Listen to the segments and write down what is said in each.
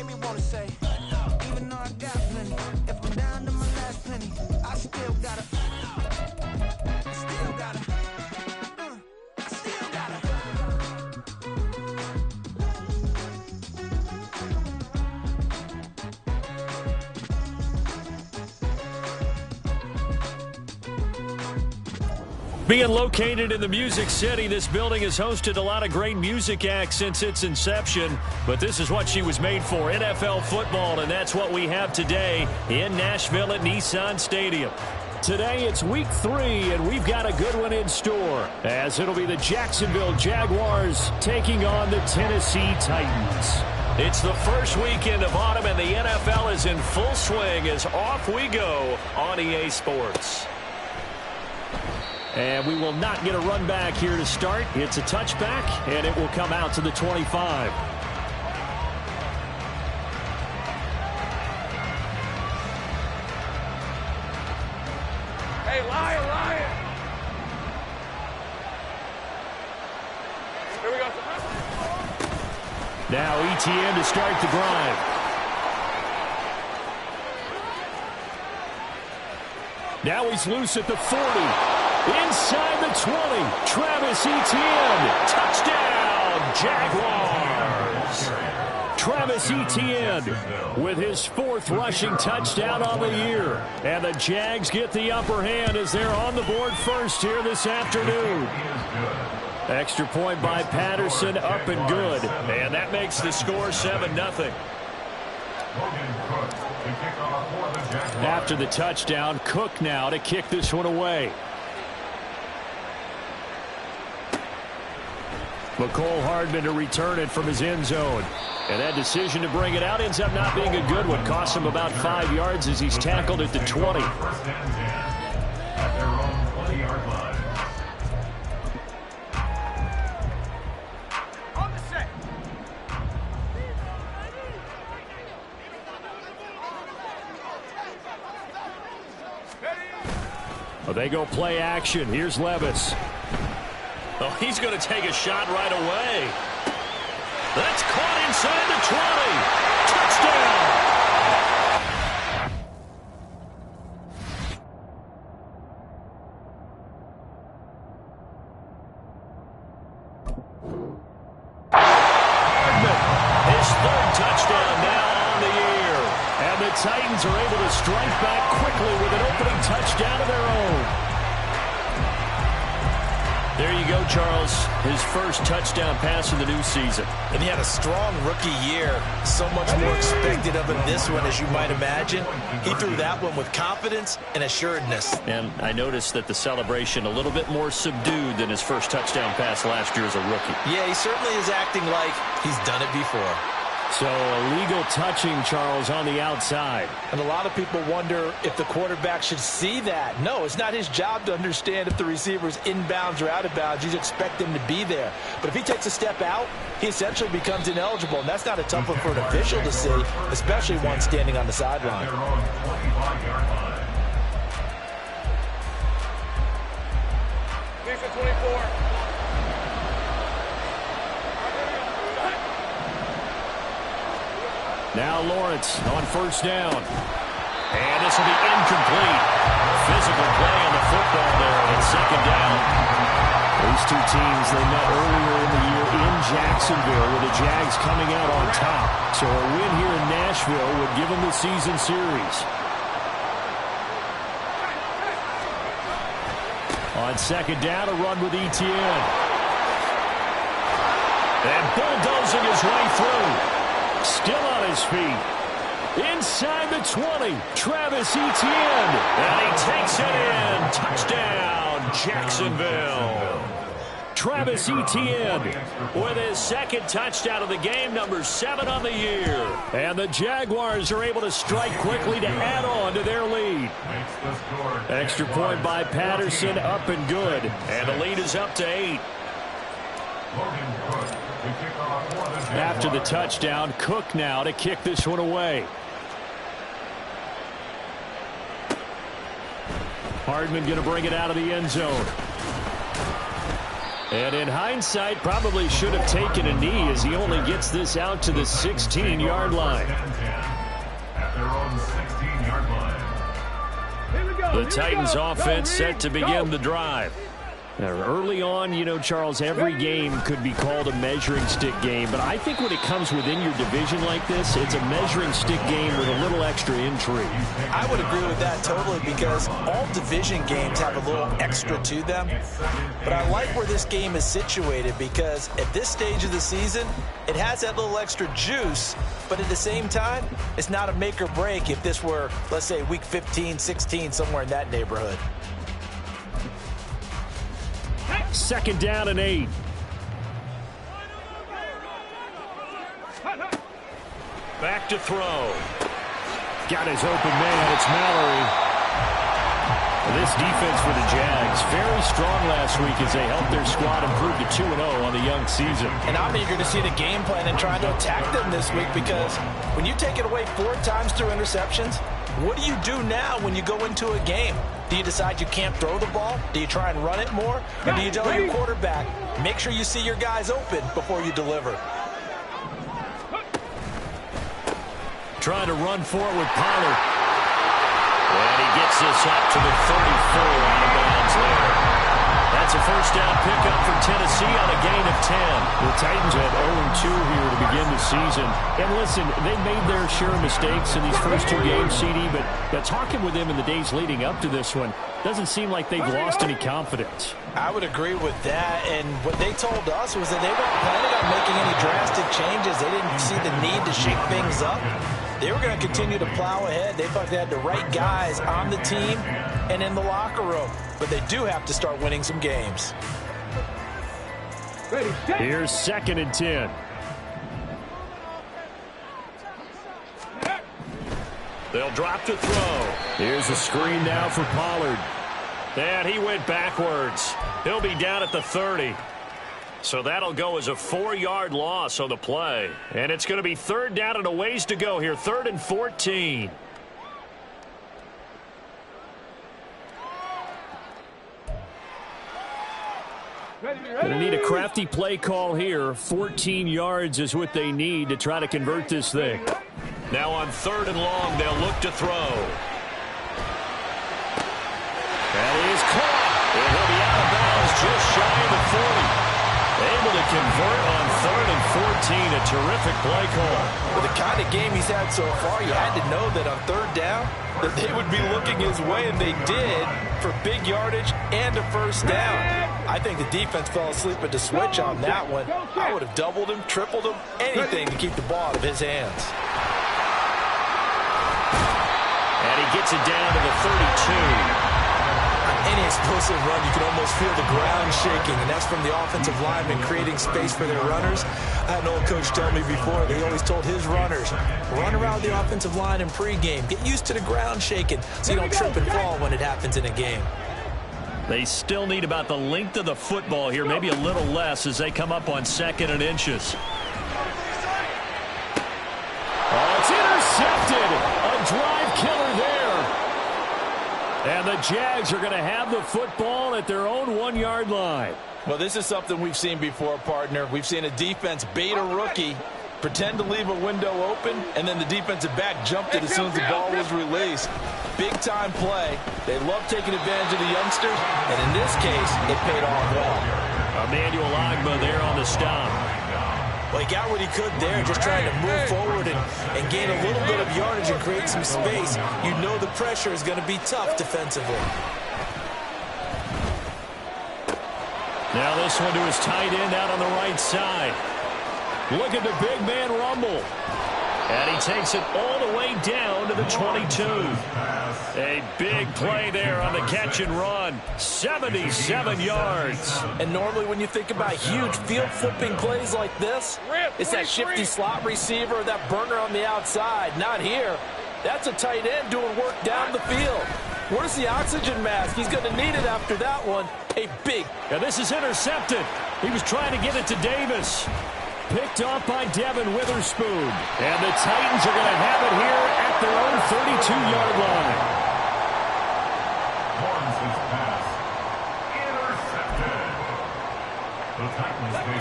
made me wanna say, even though I got plenty, if I'm down to my last penny, I still gotta. Being located in the Music City, this building has hosted a lot of great music acts since its inception, but this is what she was made for, NFL football, and that's what we have today in Nashville at Nissan Stadium. Today it's week 3, and we've got a good one in store, as it'll be the Jacksonville Jaguars taking on the Tennessee Titans. It's the first weekend of autumn, and the NFL is in full swing as off we go on EA Sports. And we will not get a run back here to start. It's a touchback, and it will come out to the 25. Hey, Lion! Here we go. Now ETN to start the drive. Now he's loose at the 40. Inside the 20, Travis Etienne, touchdown, Jaguars. Travis Etienne with his 4th rushing touchdown on the year. And the Jags get the upper hand as they're on the board first here this afternoon. Extra point by Patterson, up and good. And that makes the score 7-0. After the touchdown, Cook now to kick this one away. McCole Hardman to return it from his end zone. And that decision to bring it out ends up not being a good one. Costs him about 5 yards as he's tackled at the 20. Well, they go play action. Here's Levis. Oh, he's going to take a shot right away. That's caught inside the 20. Touchdown. Hardman, his 3rd touchdown now on the year. And the Titans are able to strike back quickly with an opening touchdown of their own. There you go, Charles. His first touchdown pass of the new season. And he had a strong rookie year. So much more expected of him this one, as you might imagine. He threw that one with confidence and assuredness. And I noticed that the celebration a little bit more subdued than his first touchdown pass last year as a rookie. Yeah, he certainly is acting like he's done it before. So illegal touching, Charles, on the outside. And a lot of people wonder if the quarterback should see that. No, it's not his job to understand if the receiver's inbounds or out of bounds. You expect him to be there. But if he takes a step out, he essentially becomes ineligible. And that's not a tough one for an official to see, especially one standing on the sideline. Defense 24. Now Lawrence on first down. And this will be incomplete. Physical play on the football there on 2nd down. These two teams, they met earlier in the year in Jacksonville with the Jags coming out on top. So a win here in Nashville would give them the season series. On 2nd down, a run with Etienne. And bulldozing his way through. Still on his feet. Inside the 20, Travis Etienne. And he takes it in. Touchdown, Jacksonville. Travis Etienne with his 2nd touchdown of the game, number 7 on the year. And the Jaguars are able to strike quickly to add on to their lead. Extra point by Patterson, up and good. And the lead is up to 8. After the touchdown, Cook now to kick this one away. Hardman going to bring it out of the end zone. And in hindsight, probably should have taken a knee as he only gets this out to the 16-yard line. The Titans offense set to begin the drive. Now, early on, you know, Charles, every game could be called a measuring stick game. But I think when it comes within your division like this, it's a measuring stick game with a little extra intrigue. I would agree with that totally because all division games have a little extra to them. But I like where this game is situated because at this stage of the season, it has that little extra juice. But at the same time, it's not a make or break if this were, let's say, week 15, 16, somewhere in that neighborhood. 2nd down and 8. Back to throw. Got his open man. It's Mallory. This defense for the Jags, very strong last week as they helped their squad improve to 2-0 on the young season. And I'm eager to see the game plan and trying to attack them this week because when you take it away 4 times through interceptions, what do you do now when you go into a game? Do you decide you can't throw the ball? Do you try and run it more? Or do you tell your quarterback, make sure you see your guys open before you deliver? Trying to run for it with Pollard. And he gets this up to the 34 out of bounds there. That's a first down pickup for Tennessee on a gain of 10. The Titans had 0-2 here to begin the season. And listen, they made their share of mistakes in these first 2 games, CD, but talking with them in the days leading up to this one, doesn't seem like they've lost any confidence. I would agree with that, and what they told us was that they weren't planning on making any drastic changes. They didn't see the need to shake things up. They were going to continue to plow ahead. They thought they had the right guys on the team and in the locker room. But they do have to start winning some games. Here's 2nd and 10. They'll drop to throw. Here's a screen now for Pollard. And he went backwards. He'll be down at the 30. So that'll go as a 4-yard loss on the play. And it's going to be 3rd down and a ways to go here. 3rd and 14. Going to need a crafty play call here. 14 yards is what they need to try to convert this thing. Now on 3rd and long, they'll look to throw. That is caught. And he'll be out of bounds just shy of the 40. Able to convert on 3rd and 14. A terrific play call. With the kind of game he's had so far, you had to know that on 3rd down, that they would be looking his way, and they did for big yardage and a first down. I think the defense fell asleep at the switch on that one. I would have doubled him, tripled him, anything to keep the ball out of his hands. And he gets it down to the 32. Any explosive run, you can almost feel the ground shaking, and that's from the offensive linemen creating space for their runners. I had an old coach tell me before, they always told his runners, run around the offensive line in pregame. Get used to the ground shaking so you don't trip and fall when it happens in a game. They still need about the length of the football here, maybe a little less as they come up on 2nd and inches. Oh, it's intercepted. A drive killer there. And the Jags are going to have the football at their own 1-yard line. Well, this is something we've seen before, partner. We've seen a defense bait a rookie, pretend to leave a window open, and then the defensive back jumped it as soon as the ball was released. Big-time play. They love taking advantage of the youngsters, and in this case, it paid off well. Emmanuel Agba there on the stop. Well, he got what he could there, just trying to move forward and gain a little bit of yardage and create some space. You know the pressure is going to be tough defensively. Now this one to his tight end out on the right side. Look at the big man rumble. And he takes it all the way down to the 22. A big play there on the catch and run. 77 yards. And normally when you think about huge field-flipping plays like this, it's that shifty slot receiver, that burner on the outside. Not here. That's a tight end doing work down the field. Where's the oxygen mask? He's going to need it after that one. A big. And this is intercepted. He was trying to get it to Davis. Picked off by Devin Witherspoon. And the Titans are going to have it here at their own 32-yard line.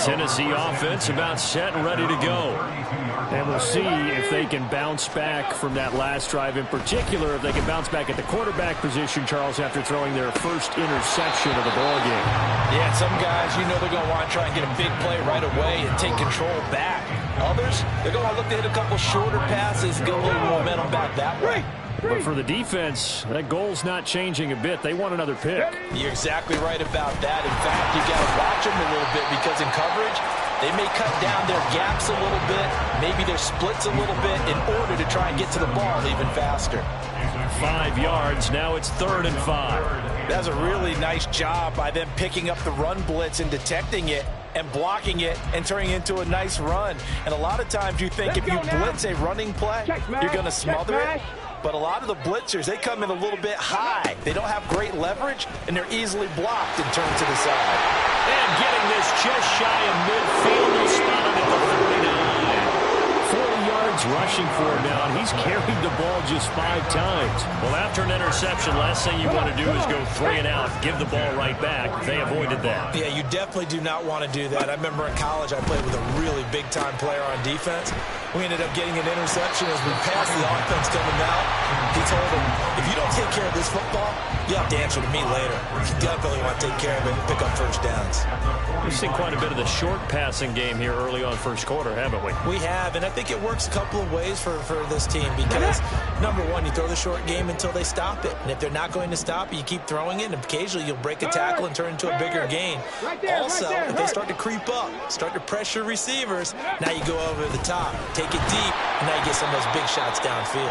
Tennessee offense about set and ready to go. And we'll see if they can bounce back from that last drive, in particular if they can bounce back at the quarterback position, Charles, after throwing their first interception of the ballgame. Yeah, some guys, they're going to want to try and get a big play right away and take control back. Others, they're going to look to hit a couple shorter passes, get a little momentum back that way. But for the defense, that goal's not changing a bit. They want another pick. You're exactly right about that. In fact, you got to watch them a little bit because in coverage, they may cut down their gaps a little bit, maybe their splits a little bit in order to try and get to the ball even faster. 5 yards. Now it's 3rd and 5. That's a really nice job by them picking up the run blitz and detecting it and blocking it and turning it into a nice run. And a lot of times you think if you blitz a running play, you're going to smother it. But a lot of the blitzers, they come in a little bit high. They don't have great leverage, and they're easily blocked and turned to the side. And getting this just shy of midfield, they'll spot him at the 49. 40 yards rushing for him now, and he's carried the ball just 5 times. Well, after an interception, last thing you want to do is go 3 and out, give the ball right back. They avoided that. Yeah, you definitely do not want to do that. I remember in college I played with a really big-time player on defense. We ended up getting an interception as we passed the offense coming out. He told him, if you don't take care of this football, you have to answer to me later. You definitely want to take care of it and pick up first downs. We've seen quite a bit of the short passing game here early on first quarter, haven't we? We have, and I think it works a couple of ways for this team because, number one, you throw the short game until they stop it. And if they're not going to stop it, you keep throwing it, and occasionally you'll break a tackle and turn it into a bigger gain. Also, if they start to creep up, start to pressure receivers, now you go over the top, take it deep, and now you get some of those big shots downfield.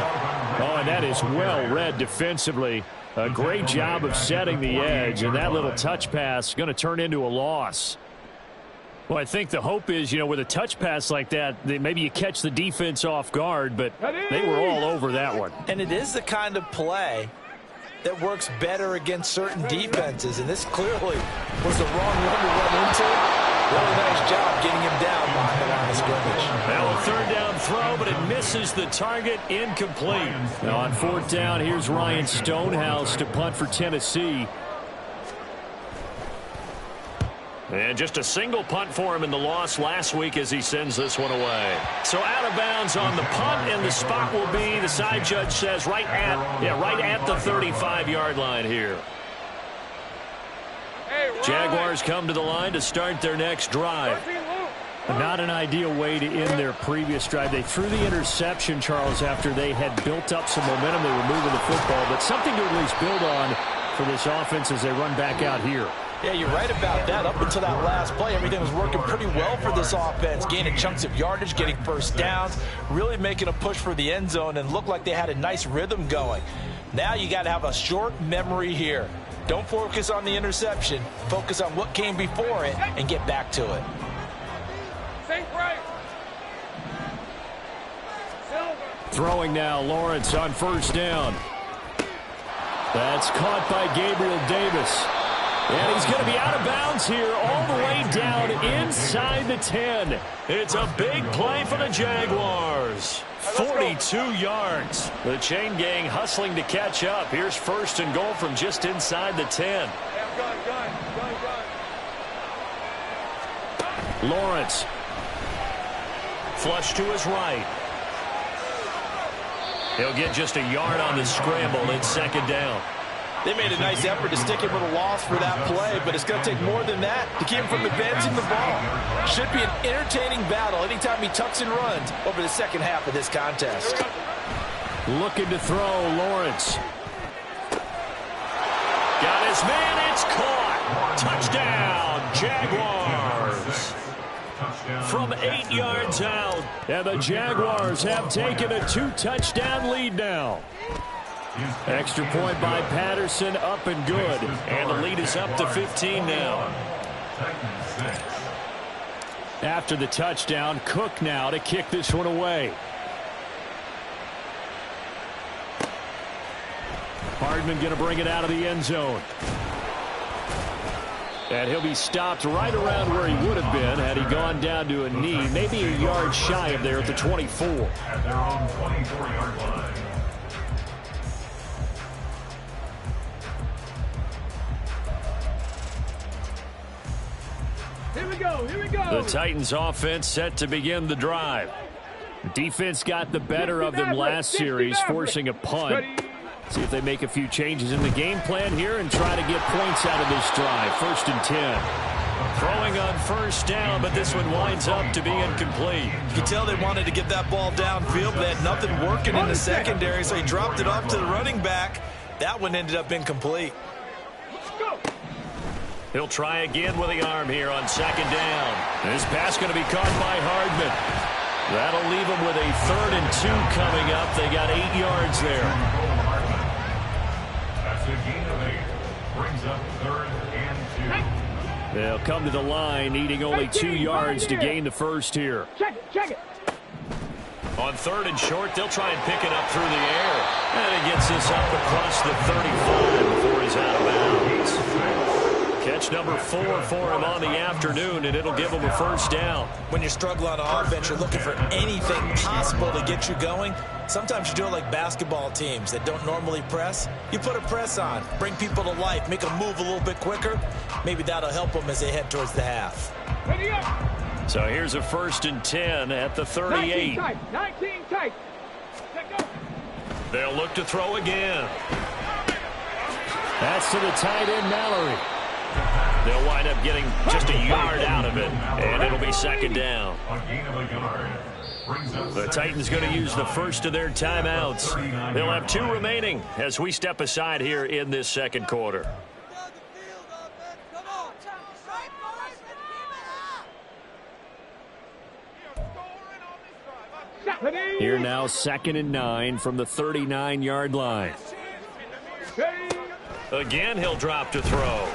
Oh, and that is well read defensively. A great job of setting the edge, and that little touch pass is going to turn into a loss. Well, I think the hope is, with a touch pass like that, maybe you catch the defense off guard, but they were all over that one. And it is the kind of play that works better against certain defenses, and this clearly was the wrong one to run into. Really nice job getting him down behind the line of scrimmage. Now a 3rd down throw, but it misses the target, incomplete. Now on 4th down, here's Ryan Stonehouse to punt for Tennessee. And just a single punt for him in the loss last week as he sends this one away. So out of bounds on the punt, and the spot will be, the side judge says, right at the 35-yard line here. Jaguars come to the line to start their next drive. Not an ideal way to end their previous drive. They threw the interception, Charles, after they had built up some momentum. They were moving the football, but something to at least build on for this offense as they run back out here. Yeah, you're right about that. Up until that last play, everything was working pretty well for this offense, gaining chunks of yardage, getting first downs, really making a push for the end zone, and looked like they had a nice rhythm going. Now you got to have a short memory here. Don't focus on the interception. Focus on what came before it and get back to it. Throwing now, Lawrence on 1st down. That's caught by Gabriel Davis. And he's going to be out of bounds here all the way down inside the 10. It's a big play for the Jaguars. 42 yards. The chain gang hustling to catch up. Here's 1st and goal from just inside the 10. Lawrence. Flush to his right. He'll get just a yard on the scramble. It's 2nd down. They made a nice effort to stick him with a loss for that play, but it's going to take more than that to keep him from advancing the ball. Should be an entertaining battle anytime he tucks and runs over the second half of this contest. Looking to throw, Lawrence. Got his man, it's caught. Touchdown, Jaguars. From 8 yards out, and the Jaguars have taken a 2-touchdown lead now. Extra point by Patterson, up and good. And the lead is up to 15 now. After the touchdown, Cook now to kick this one away. Hardman going to bring it out of the end zone. And he'll be stopped right around where he would have been had he gone down to a knee, maybe a yard shy of there at the 24. At their own 24-yard line. Here we The Titans offense set to begin the drive. Defense got the better of them last series, forcing a punt. See if they make a few changes in the game plan here and try to get points out of this drive. 1st and 10. Throwing on 1st down, but this one winds up to be incomplete. You can tell they wanted to get that ball downfield, but they had nothing working in the secondary, so he dropped it off to the running back. That one ended up incomplete. He'll try again with the arm here on 2nd down. This pass going to be caught by Hardman. That'll leave them with a 3rd and 2 coming up. They got 8 yards there. That's a gain of 8. Brings up 3rd and 2. They'll come to the line, needing only 2 yards to gain the first here. Check it. On 3rd and short, they'll try and pick it up through the air. And he gets this up across the 35 before he's out of bounds. Catch number 4 for him on the afternoon, and it'll give him a 1st down. When you're struggling on offense, you're looking for anything possible to get you going. Sometimes you do it like basketball teams that don't normally press. You put a press on, bring people to life, make them move a little bit quicker. Maybe that'll help them as they head towards the half. So here's a 1st and 10 at the 38. 19 tight. They'll look to throw again. That's to the tight end, Mallory. They'll wind up getting just a yard out of it, and it'll be 2nd down. A gain of a yard. Brings up The Titans going to use the first of their timeouts. They'll have 2 remaining as we step aside here in this 2nd quarter. Here now 2nd and 9 from the 39-yard line. Again, he'll drop to throw.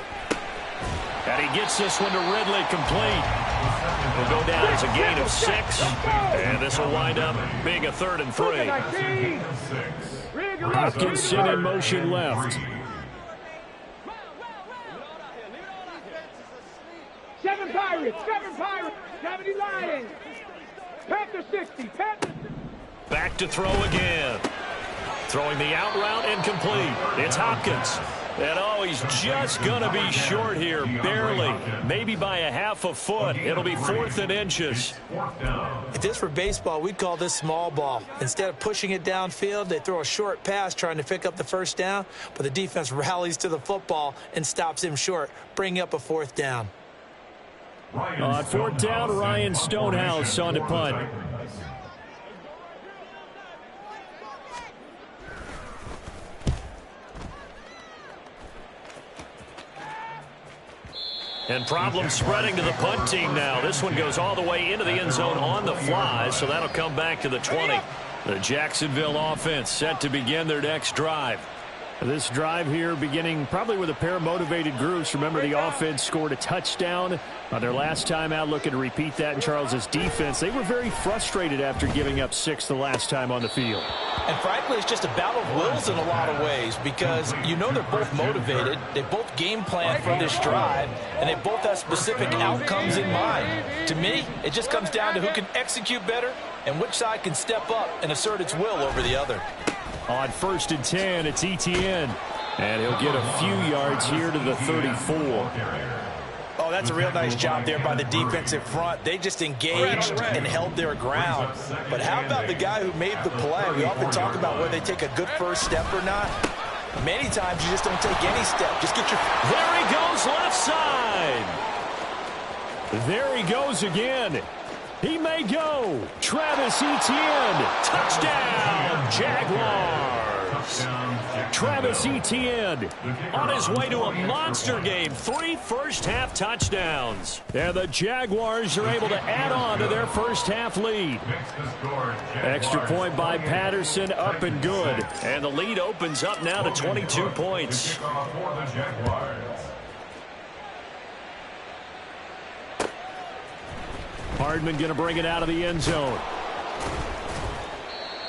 And he gets this one to Ridley complete. He'll go down as a gain of 6. And this will wind up being a 3rd and 3. Hopkinson in motion left. 7 Pirates. 70 Lions. Panther 60. Back to throw again. Throwing the out route and complete. It's Hopkins. And oh, he's just going to be short here, barely. Maybe by a half a foot. It'll be 4th and inches. If this were baseball, we'd call this small ball. Instead of pushing it downfield, they throw a short pass trying to pick up the 1st down, but the defense rallies to the football and stops him short, bringing up a 4th down. On 4th down, Ryan Stonehouse on the punt. And problems spreading to the punt team now. This one goes all the way into the end zone on the fly, so that'll come back to the 20. The Jacksonville offense set to begin their next drive. This drive here beginning probably with a pair of motivated groups. Remember, the offense scored a touchdown on their last time out, looking to repeat that in Charles's defense. They were very frustrated after giving up 6 the last time on the field. And frankly, it's just a battle of wills in a lot of ways because you know they're both motivated. They both game plan for this drive, and they both have specific outcomes in mind. To me, it just comes down to who can execute better and which side can step up and assert its will over the other. On 1st and 10, it's Etienne. And he'll get a few yards here to the 34. Oh, that's a real nice job there by the defensive front. They just engaged and held their ground. But how about the guy who made the play? We often talk about whether they take a good first step or not. Many times you just don't take any step. Just get your... There he goes, left side. There he goes again. He may go. Travis Etienne. Touchdown, Jaguars. Travis Etienne on his way to a monster game. 3 first-half touchdowns. And the Jaguars are able to add on to their first-half lead. Extra point by Patterson, up and good. And the lead opens up now to 22 points. Hardman going to bring it out of the end zone.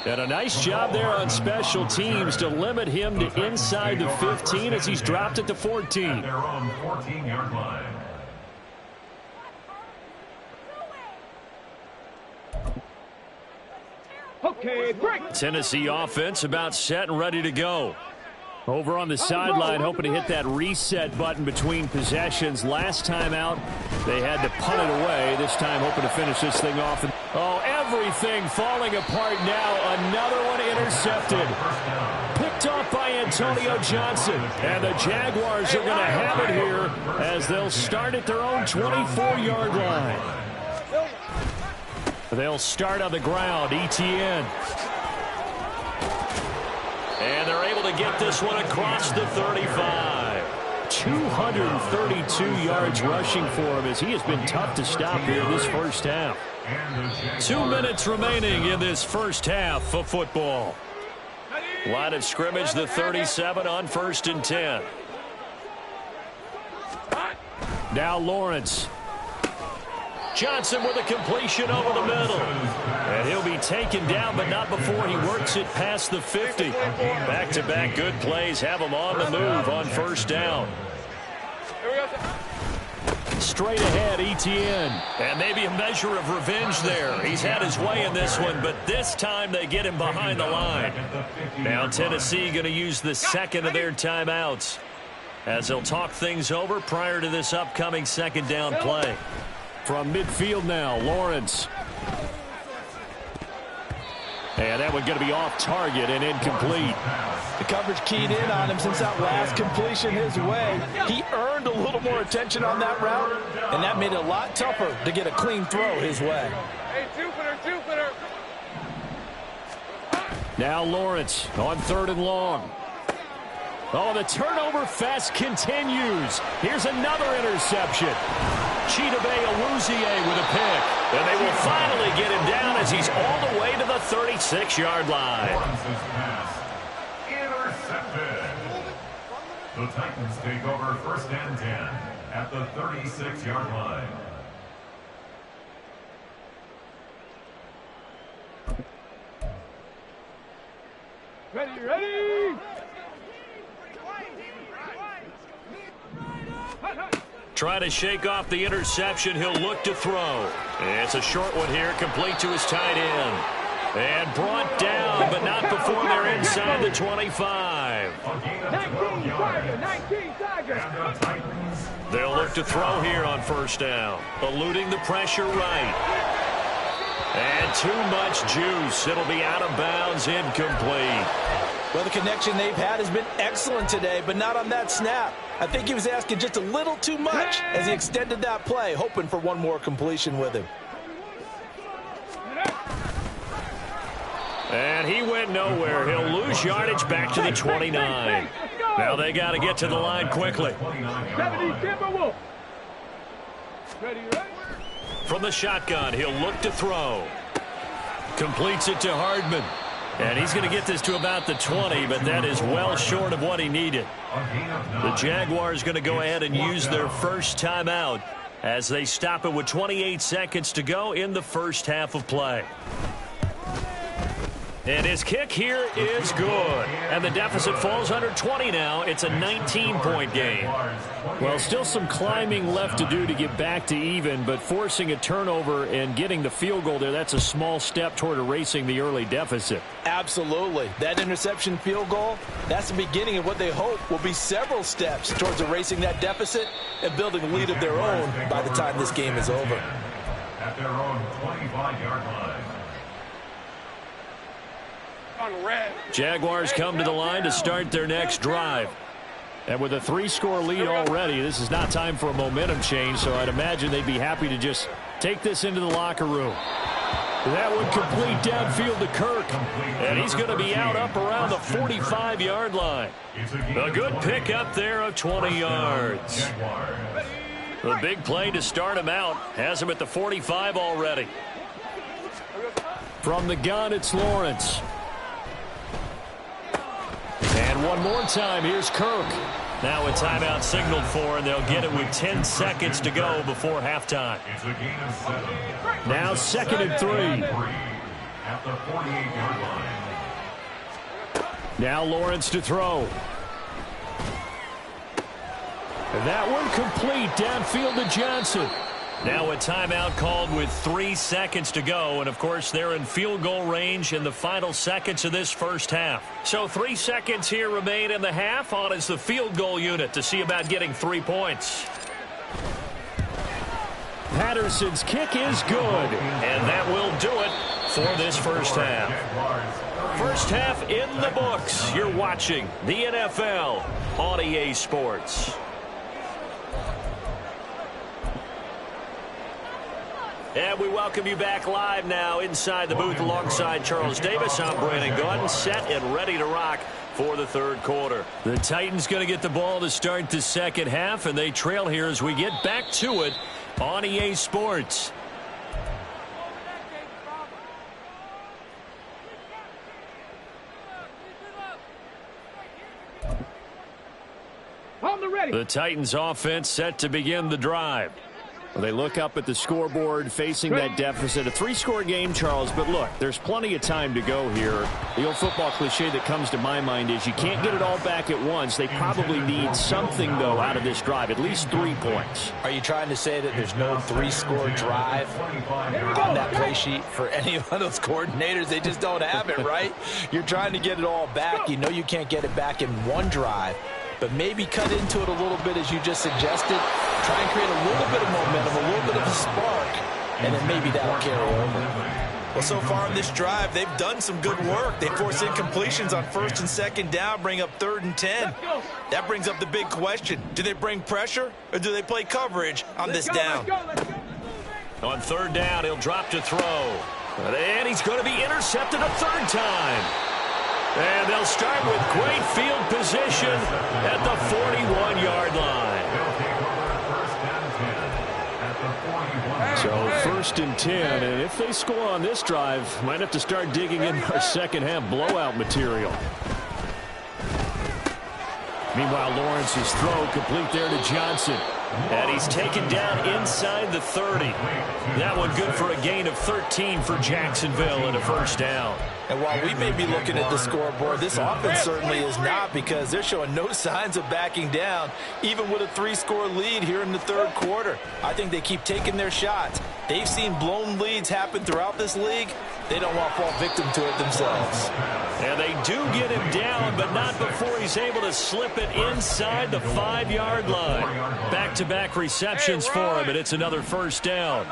And a nice job there on special teams to limit him to inside the 15 as he's dropped at the 14. They're on 14-yard line. Okay, break. Tennessee offense about set and ready to go. Over on the sideline, hoping to hit that reset button between possessions. Last time out, they had to punt it away. This time, hoping to finish this thing off. Oh, everything falling apart now. Another one intercepted. Picked off by Antonio Johnson. And the Jaguars are going to have it here as they'll start at their own 24-yard line. They'll start on the ground. Etienne. And they're able to get this one across the 35. 232 yards rushing for him as he has been tough to stop here this first half. 2 minutes remaining in this first half of football. Line of scrimmage, the 37 on 1st and 10. Now Lawrence. Johnson with a completion over the middle. And he'll be taken down, but not before he works it past the 50. Back-to-back good plays have him on the move on 1st down. Straight ahead, Etienne. And maybe a measure of revenge there. He's had his way in this one, but this time they get him behind the line. Now Tennessee going to use the second of their timeouts as they'll talk things over prior to this upcoming 2nd down play. From midfield now, Lawrence. And that one going to be off target and incomplete. The coverage keyed in on him since that last completion his way. He earned a little more attention on that route, and that made it a lot tougher to get a clean throw his way. Hey, two-footer. Now Lawrence on 3rd and long. Oh, the turnover fest continues. Here's another interception. Chidobe Awuzie with a pick. And they will finally get him down as he's all the way to the 36-yard line. Intercepted. The Titans take over 1st and 10 at the 36-yard line. Ready! Trying to shake off the interception. He'll look to throw. It's a short one here, complete to his tight end. And brought down, but not before they're inside the 25. 19 Tigers. They'll look to throw here on 1st down. Eluding the pressure right. And too much juice. It'll be out of bounds, incomplete. Well, the connection they've had has been excellent today, but not on that snap. I think he was asking just a little too much as he extended that play, hoping for one more completion with him. And he went nowhere. He'll lose yardage back to the 29. Now they got to get to the line quickly. 70 Timberwolves. Ready? From the shotgun, he'll look to throw. Completes it to Hardman. And he's going to get this to about the 20, but that is well short of what he needed. The Jaguars going to go ahead and use their first timeout as they stop it with 28 seconds to go in the first half of play. And his kick here is good. And the deficit falls under 20 now. It's a 19-point game. Well, still some climbing left to do to get back to even, but forcing a turnover and getting the field goal there, that's a small step toward erasing the early deficit. Absolutely. That interception field goal, that's the beginning of what they hope will be several steps towards erasing that deficit and building a lead of their own by the time this game is over. At their own 25-yard line. Jaguars come to the line to start their next drive. And with a 3-score lead already, this is not time for a momentum change, so I'd imagine they'd be happy to just take this into the locker room. That one complete downfield to Kirk. And he's going to be out up around the 45-yard line. A good pickup there of 20 yards. The big play to start him out has him at the 45 already. From the gun, it's Lawrence. And one more time, here's Kirk. Now a timeout signaled for, and they'll get it with 10 seconds to go before halftime. Now 2nd and 3. At the 48-yard line. Now Lawrence to throw. And that one complete downfield to Johnson. Now a timeout called with 3 seconds to go. And, of course, they're in field goal range in the final seconds of this first half. So 3 seconds here remain in the half. On is the field goal unit to see about getting 3 points. Patterson's kick is good. And that will do it for this first half. First half in the books. You're watching the NFL on EA Sports. And we welcome you back live now inside the booth alongside Charles Davis. I'm Brandon Gaudin, set and ready to rock for the third quarter. The Titans going to get the ball to start the second half, and they trail here as we get back to it on EA Sports. The Titans offense set to begin the drive. Well, they look up at the scoreboard facing that deficit. A 3-score game, Charles, but look, there's plenty of time to go here. The old football cliche that comes to my mind is you can't get it all back at once. They probably need something, though, out of this drive, at least 3 points. Are you trying to say that there's no 3-score drive on that play sheet for any of those coordinators? They just don't have it, right? You're trying to get it all back. You know you can't get it back in one drive. But maybe cut into it a little bit as you just suggested. Try and create a little bit of momentum, a little bit of a spark, and then maybe that'll carry over. Well, so far in this drive, they've done some good work. They force incompletions on 1st and 2nd down, bring up 3rd and 10. That brings up the big question. Do they bring pressure or do they play coverage on this down? On 3rd down, he'll drop to throw. And he's going to be intercepted a 3rd time. And they'll start with great field position at the 41-yard line. So 1st and 10, and if they score on this drive, might have to start digging in our second half blowout material. Meanwhile, Lawrence's throw complete there to Johnson. And he's taken down inside the 30. That one good for a gain of 13 for Jacksonville and a 1st down. And while we may be looking at the scoreboard, this offense certainly is not, because they're showing no signs of backing down, even with a 3-score lead here in the 3rd quarter. I think they keep taking their shots. They've seen blown leads happen throughout this league. They don't want to fall victim to it themselves. And they do get him down, but not before he's able to slip it inside the 5-yard line. Back-to-back receptions for him, and it's another 1st down.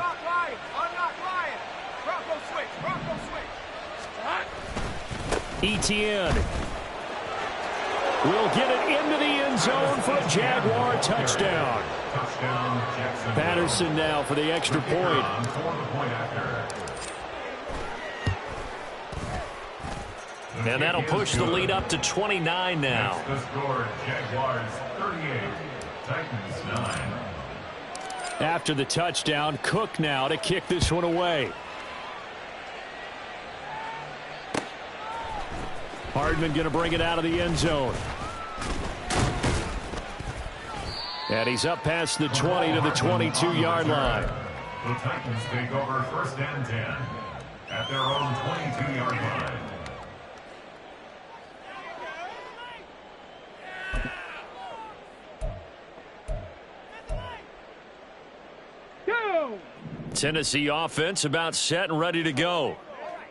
Etienne will get it into the end zone for a Jaguar touchdown. Patterson now for the extra point. And that'll push the lead up to 29 now. The score, Jaguars 38, Titans 9. After the touchdown, Cook now to kick this one away. Hardman going to bring it out of the end zone. And he's up past the 20 to the 22-yard line. The Titans take over 1st and 10 at their own 22-yard line. Tennessee offense about set and ready to go.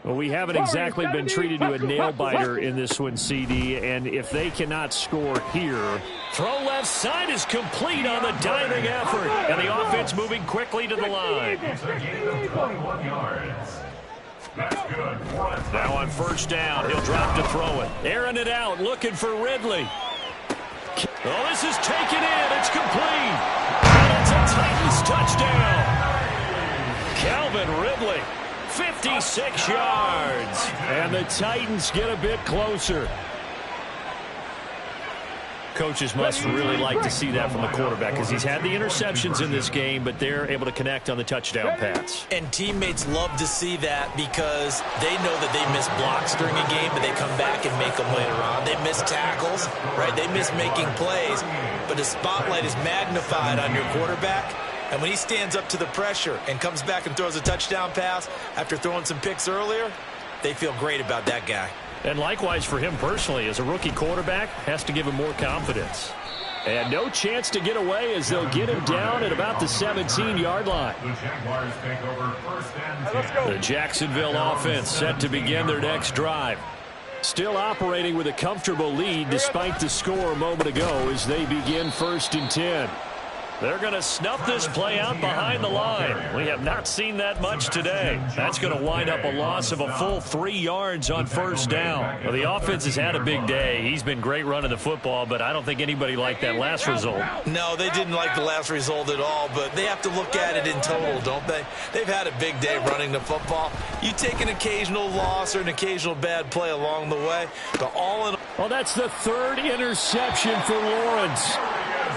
Well, we haven't exactly been treated to a nail-biter in this one, CD, and if they cannot score here... Throw left side is complete on the diving effort, and the offense moving quickly to the line. It's a gain of 21 yards. That's good. Now on 1st down, he'll drop to throw it. Airing it out, looking for Ridley. Oh, this is taken in. It's complete. And it's a Titans touchdown. Calvin Ridley, 56 yards. And the Titans get a bit closer. Coaches must really like to see that from the quarterback, because he's had the interceptions in this game, but they're able to connect on the touchdown pass. And teammates love to see that, because they know that they miss blocks during a game, but they come back and make them later on. They miss tackles, right? They miss making plays, but the spotlight is magnified on your quarterback. And when he stands up to the pressure and comes back and throws a touchdown pass after throwing some picks earlier, they feel great about that guy. And likewise for him personally, as a rookie quarterback, has to give him more confidence. And no chance to get away as they'll get him down at about the 17-yard line. The Jaguars take over first and 10. Let's go. The Jacksonville offense set to begin their next drive. Still operating with a comfortable lead despite the score a moment ago as they begin first and 10. They're going to snuff this play out behind the line. We have not seen that much today. That's going to wind up a loss of a full 3 yards on first down. Well, the offense has had a big day. He's been great running the football, but I don't think anybody liked that last result. No, they didn't like the last result at all, but they have to look at it in total, don't they? They've had a big day running the football. You take an occasional loss or an occasional bad play along the way, but all in all. Well, that's the third interception for Lawrence.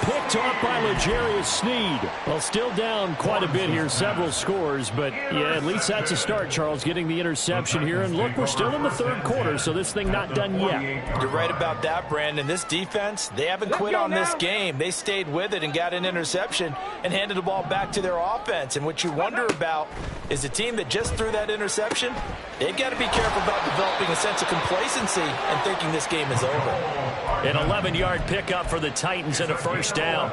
Picked off by L'Jarius Sneed. Well, still down quite a bit here, several scores, but yeah, at least that's a start, Charles, getting the interception here. And look, we're still in the third quarter, so this thing not done yet. You're right about that, Brandon. This defense, they haven't quit on this game. They stayed with it and got an interception and handed the ball back to their offense. And what you wonder about is the team that just threw that interception, they've got to be careful about developing a sense of complacency and thinking this game is over. An 11-yard pickup for the Titans and a first down.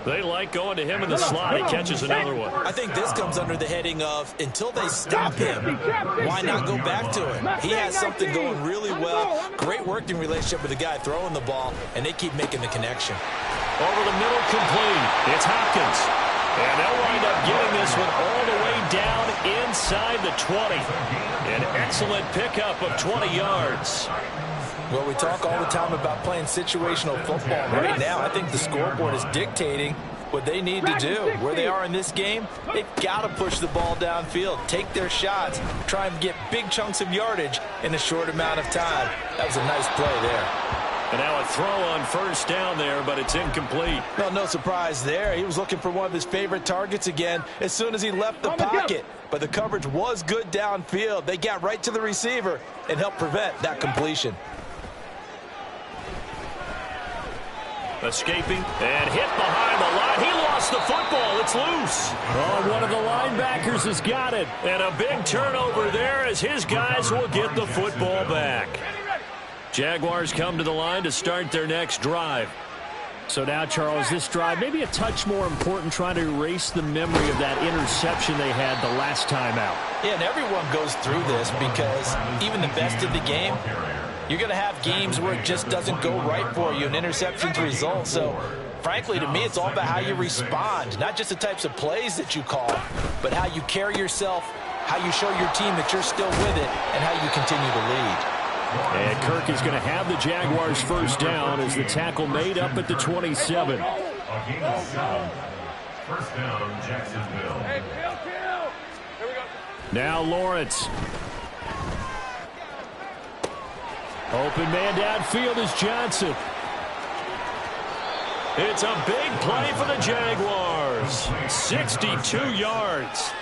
They like going to him in the slot. He catches another one. I think this comes under the heading of until they stop him, why not go back to him? He has something going really well. Great working relationship with the guy throwing the ball, and they keep making the connection. Over the middle, complete. It's Hopkins. And they'll wind up getting this one all the way down inside the 20. An excellent pickup of 20 yards. Well, we talk all the time about playing situational football. Right now, I think the scoreboard is dictating what they need to do. Where they are in this game, they've got to push the ball downfield, take their shots, try and get big chunks of yardage in a short amount of time. That was a nice play there. And now a throw on first down there, but it's incomplete. Well, no surprise there. He was looking for one of his favorite targets again as soon as he left the pocket. But the coverage was good downfield. They got right to the receiver and helped prevent that completion. Escaping and hit behind the line. He lost the football. It's loose. Oh, one of the linebackers has got it. And a big turnover there as his guys will get the football back. Jaguars come to the line to start their next drive. So now, Charles, this drive maybe a touch more important, trying to erase the memory of that interception they had the last time out. Yeah, and everyone goes through this because even the best of the game, you're going to have games where it just doesn't go right for you, and interceptions result. So, frankly, to me, it's all about how you respond, not just the types of plays that you call, but how you carry yourself, how you show your team that you're still with it, and how you continue to lead. And Kirk is going to have the Jaguars first down as the tackle made up at the 27. First down, Jacksonville. Hey, kill. Here we go. Now Lawrence. Open man downfield is Johnson. It's a big play for the Jaguars. 62 yards.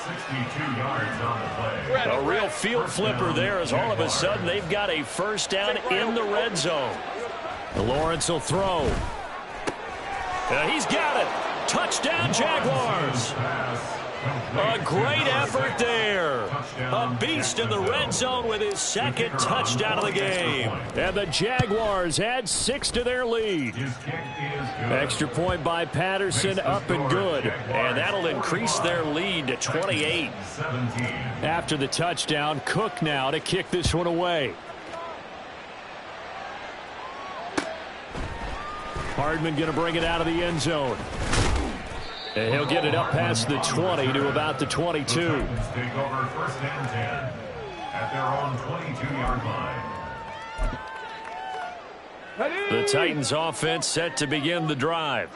62 yards on the play. A real field flipper there as all of a sudden they've got a first down in the red zone. Lawrence will throw. He's got it. Touchdown, Jaguars. A great effort there. A beast in the red zone with his second touchdown of the game. And the Jaguars add 6 to their lead. Extra point by Patterson, up and good. And that'll increase their lead to 28. After the touchdown, Cook now to kick this one away. Hardman going to bring it out of the end zone. And he'll get it up past the 20 to about the 22. Take over first and 10 at their own 22-yard line. The Titans offense set to begin the drive.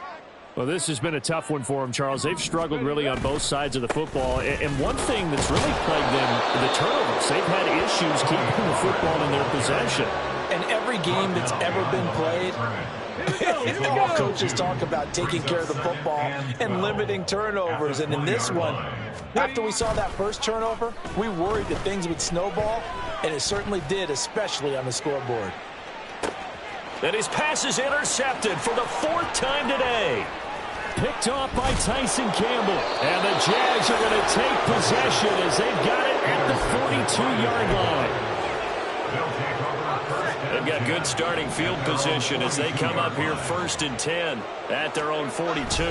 Well, this has been a tough one for them, Charles. They've struggled really on both sides of the football. And one thing that's really plagued them, the turnovers. They've had issues keeping the football in their possession. And every game that's ever been played, all coaches talk about taking care of the football and limiting turnovers. And in this one, after we saw that first turnover, we worried that things would snowball, and it certainly did, especially on the scoreboard. And his pass is intercepted for the 4th time today. Picked off by Tyson Campbell. And the Jags are going to take possession as they've got it at the 42-yard line. They'll take over first They've got good starting field position as they come up here 1st and 10 at their own 42.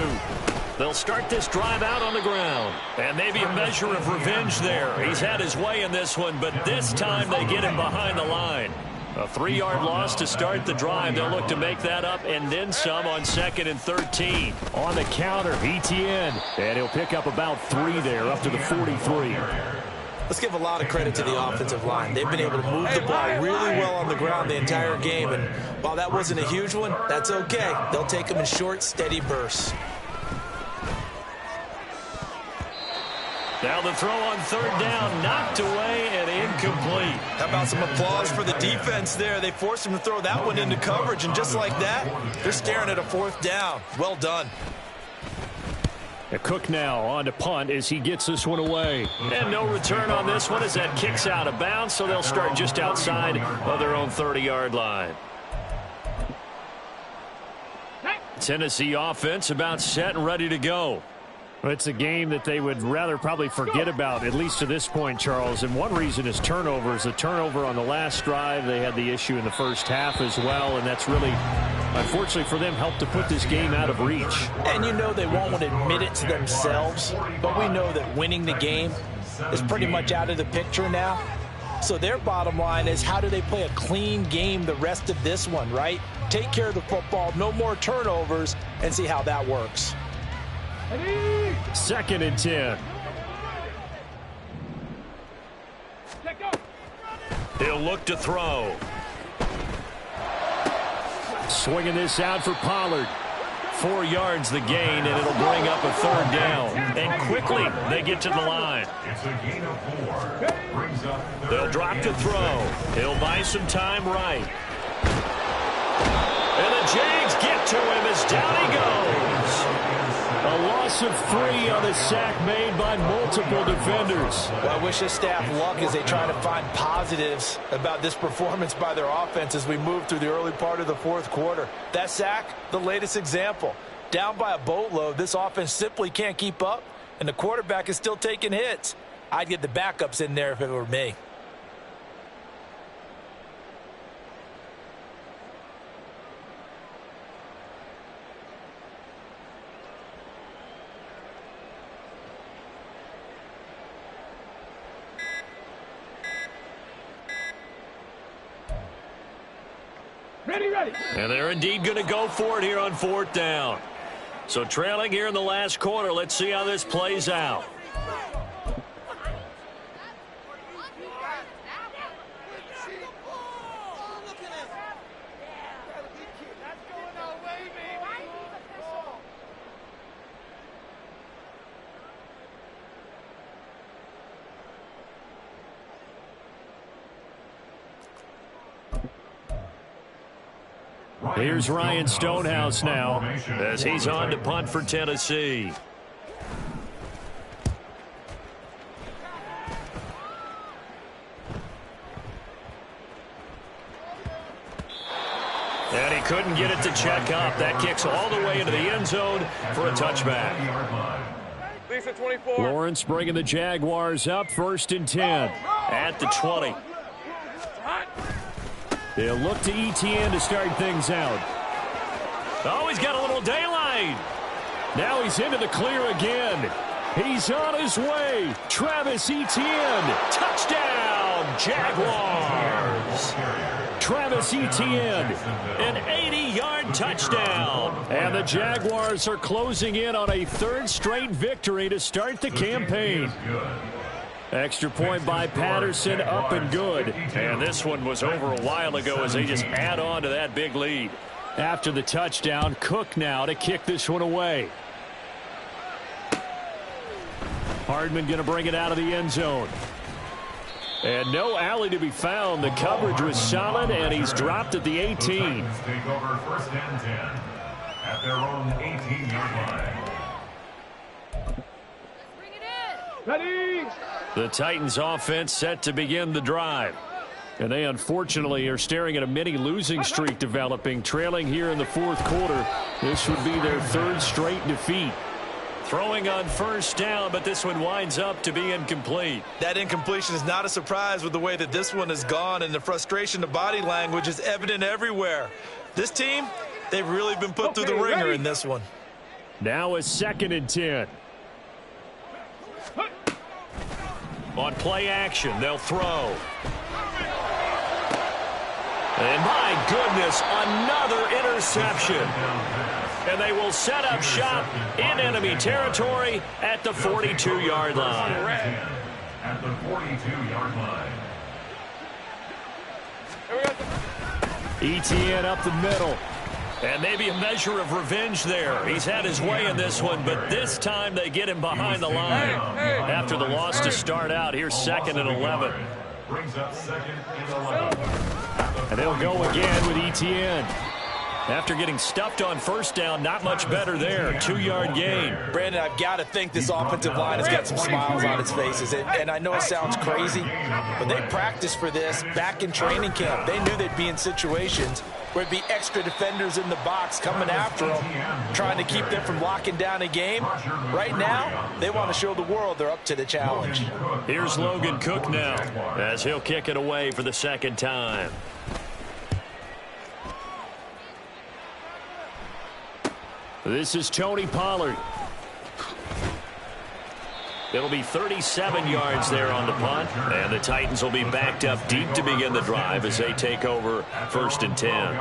They'll start this drive out on the ground. And maybe a measure of revenge there. He's had his way in this one, but this time they get him behind the line. A 3-yard loss to start the drive. They'll look to make that up and then some on 2nd and 13. On the counter, Etienne. And he'll pick up about 3 there, up to the 43. Let's give a lot of credit to the offensive line. They've been able to move the ball really well on the ground the entire game. And while that wasn't a huge one, that's okay. They'll take them in short, steady bursts. Now the throw on 3rd down, knocked away and incomplete. How about some applause for the defense there? They forced him to throw that one into coverage, and just like that, they're staring at a 4th down. Well done. A Cook now on to punt as he gets this one away. And no return on this one as that kicks out of bounds, so they'll start just outside of their own 30-yard line. Tennessee offense about set and ready to go. It's a game that they would rather probably forget about, at least to this point, Charles. And one reason is turnovers. A turnover on the last drive. They had the issue in the first half as well, and that's really, unfortunately for them, helped to put this game out of reach. And you know they won't admit it to themselves, but we know that winning the game is pretty much out of the picture now. So their bottom line is, how do they play a clean game the rest of this one, right? Take care of the football, no more turnovers, and see how that works. 2nd and 10. He'll look to throw. Swinging this out for Pollard. 4 yards the gain, and it'll bring up a 3rd down. And quickly, they get to the line. It's a gain of 4. Brings up They'll drop to throw. He'll buy some time right. And the Jags get to him as down he goes. A loss of 3 on a sack made by multiple defenders. Well, I wish this staff luck as they try to find positives about this performance by their offense as we move through the early part of the 4th quarter. That sack, the latest example. Down by a boatload, this offense simply can't keep up, and the quarterback is still taking hits. I'd get the backups in there if it were me. Ready. And they're indeed going to go for it here on 4th down. So trailing here in the last quarter, let's see how this plays out. Here's Ryan Stonehouse now as he's on to punt for Tennessee. And he couldn't get it to check up. That kicks all the way into the end zone for a touchback. Lisa 24. Lawrence bringing the Jaguars up 1st and 10. At the 20. They'll look to Etienne to start things out. Oh, he's got a little daylight. Now he's into the clear again. He's on his way. Travis Etienne. Touchdown, Jaguars. Travis Etienne. An 80-yard touchdown. And the Jaguars are closing in on a 3rd straight victory to start the campaign. Extra point by Patterson, up and good. And this one was over a while ago as they just add on to that big lead. After the touchdown, Cook now to kick this one away. Hardman going to bring it out of the end zone. And no alley to be found. The coverage was solid, and he's dropped at the 18. Take over 1st and 10 at their own 18-yard line. Ready. The Titans offense set to begin the drive. And they unfortunately are staring at a mini losing streak developing, trailing here in the 4th quarter. This would be their 3rd straight defeat. Throwing on first down, but this one winds up to be incomplete. That incompletion is not a surprise with the way that this one has gone, and the frustration, the body language is evident everywhere. This team, they've really been put through the ringer in this one. Now a 2nd and 10. On play action, they'll throw. And my goodness, another interception. And they will set up shop in enemy territory at the 42-yard line. At the 42-yard line. ETN up the middle. And maybe a measure of revenge there. He's had his way in this one, but this time they get him behind the line. After the loss to start out, here's 2nd and 11. Brings up 2nd and 11. And they'll go again with ETN. After getting stuffed on first down, not much better there. 2-yard gain. Brandon, I've got to think this offensive line has got some smiles on its faces. And I know it sounds crazy, but they practiced for this back in training camp. They knew they'd be in situations where it'd be extra defenders in the box coming after them, trying to keep them from locking down a game. Right now, they want to show the world they're up to the challenge. Here's Logan Cook now as he'll kick it away for the 2nd time. This is Tony Pollard. It'll be 37 yards there on the punt, and the Titans will be backed up deep to begin the drive as they take over 1st and 10.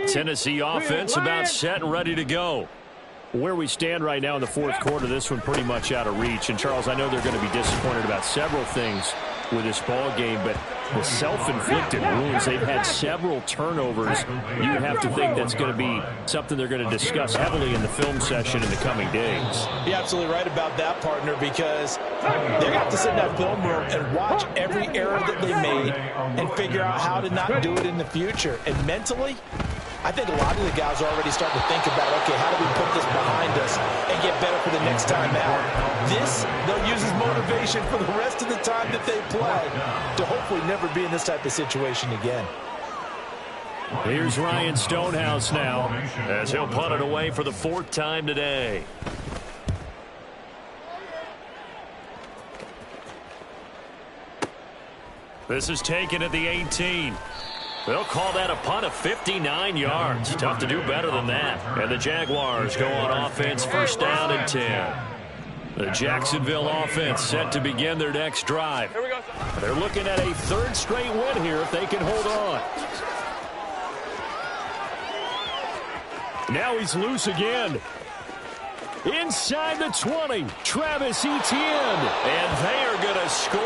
Tennessee offense about set and ready to go. Where we stand right now in the 4th quarter, this one pretty much out of reach. And, Charles, I know they're going to be disappointed about several things with this ball game, but the self-inflicted wounds, they've had several turnovers. You would have to think that's going to be something they're going to discuss heavily in the film session in the coming days. You're absolutely right about that, partner, because they're going to have to sit in that film room and watch every error that they made and figure out how to not do it in the future. And mentally, I think a lot of the guys are already starting to think about, okay, how do we put this behind us and get better for the next time out? This, they'll use as motivation for the rest of the time that they play to hopefully never be in this type of situation again. Here's Ryan Stonehouse now as he'll punt it away for the 4th time today. This is taken at the 18. They'll call that a punt of 59 yards. Tough to do better than that. And the Jaguars go on offense, 1st down and 10. The Jacksonville offense set to begin their next drive. They're looking at a 3rd straight win here if they can hold on. Now he's loose again. Inside the 20, Travis Etienne. And they are going to score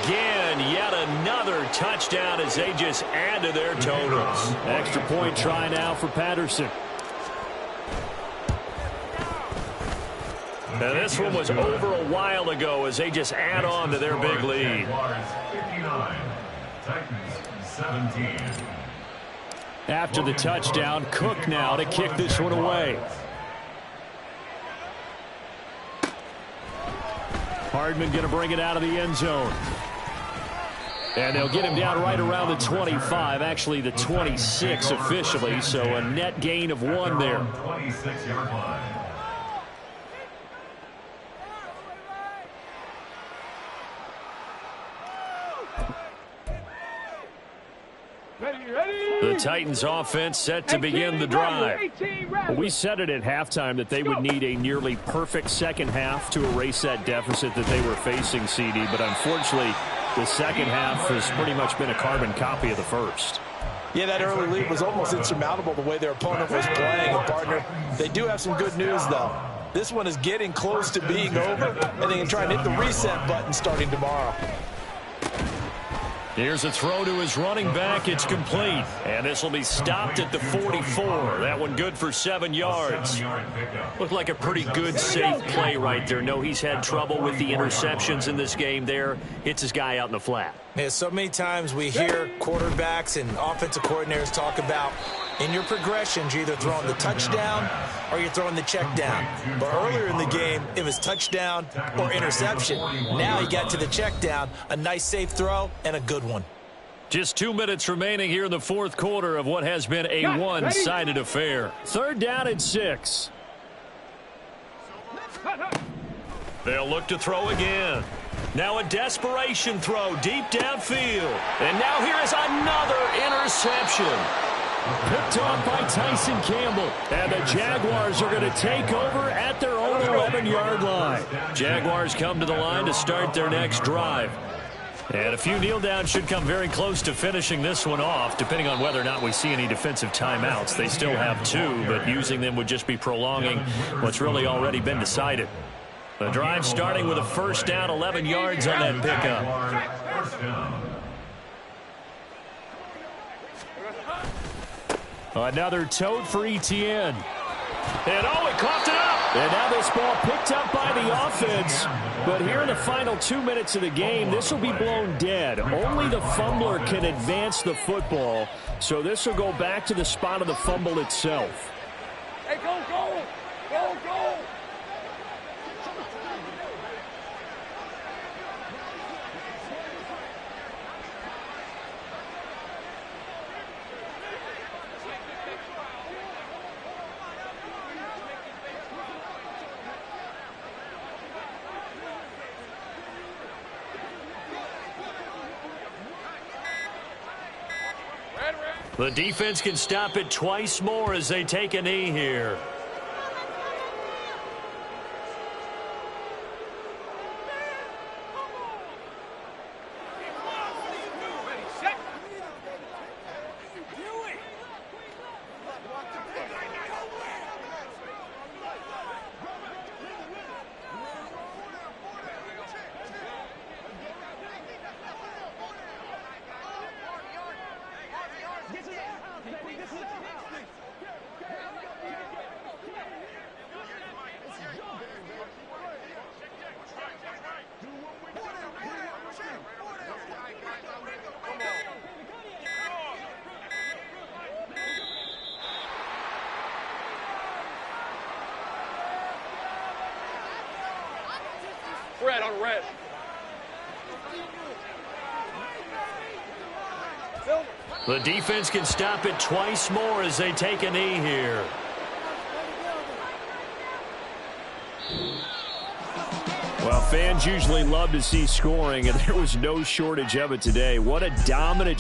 again. Yet another touchdown as they just add to their totals. Extra point try now for Patterson. And this one was over a while ago as they just add on to their big lead. 59, Titans 17. After the touchdown, Cook now to kick this one away. Hardman going to bring it out of the end zone. And they'll get him down right around the 25, actually the 26 officially, so a net gain of 1 there. 26-yard line. The Titans offense set to begin the drive. Well, we said it at halftime that they would need a nearly perfect second half to erase that deficit that they were facing, CD, but unfortunately the second half has pretty much been a carbon copy of the first. Yeah, that early lead was almost insurmountable the way their opponent was playing. And, partner, they do have some good news, though. This one is getting close to being over, and they can try and hit the reset button starting tomorrow. Here's a throw to his running back. It's complete. And this will be stopped at the 44. That one good for 7 yards. Looked like a pretty good, safe play right there. No, he's had trouble with the interceptions in this game there. Hits his guy out in the flat. Yeah, so many times we hear quarterbacks and offensive coordinators talk about in your progressions, you're either throwing the touchdown or you're throwing the check down. But earlier in the game, it was touchdown or interception. Now he got to the check down, a nice safe throw, and a good one. Just 2 minutes remaining here in the fourth quarter of what has been a one-sided affair. 3rd down and 6. They'll look to throw again. Now a desperation throw deep downfield. And now here is another interception. Picked off by Tyson Campbell. And the Jaguars are going to take over at their own 11-yard line. Jaguars come to the line to start their next drive. And a few kneel downs should come very close to finishing this one off, depending on whether or not we see any defensive timeouts. They still have 2, but using them would just be prolonging what's really already been decided. The drive starting with a 1st down, 11 yards on that pickup. Another tote for Etienne. And oh, he coughed it up. And now this ball picked up by the offense. But here in the final 2 minutes of the game, this will be blown dead. Only the fumbler can advance the football. So this will go back to the spot of the fumble itself. Hey, go, go! Go, go! The defense can stop it twice more as they take a knee here. Red on red. The defense can stop it twice more as they take a knee here. Well, fans usually love to see scoring, and there was no shortage of it today. What a dominant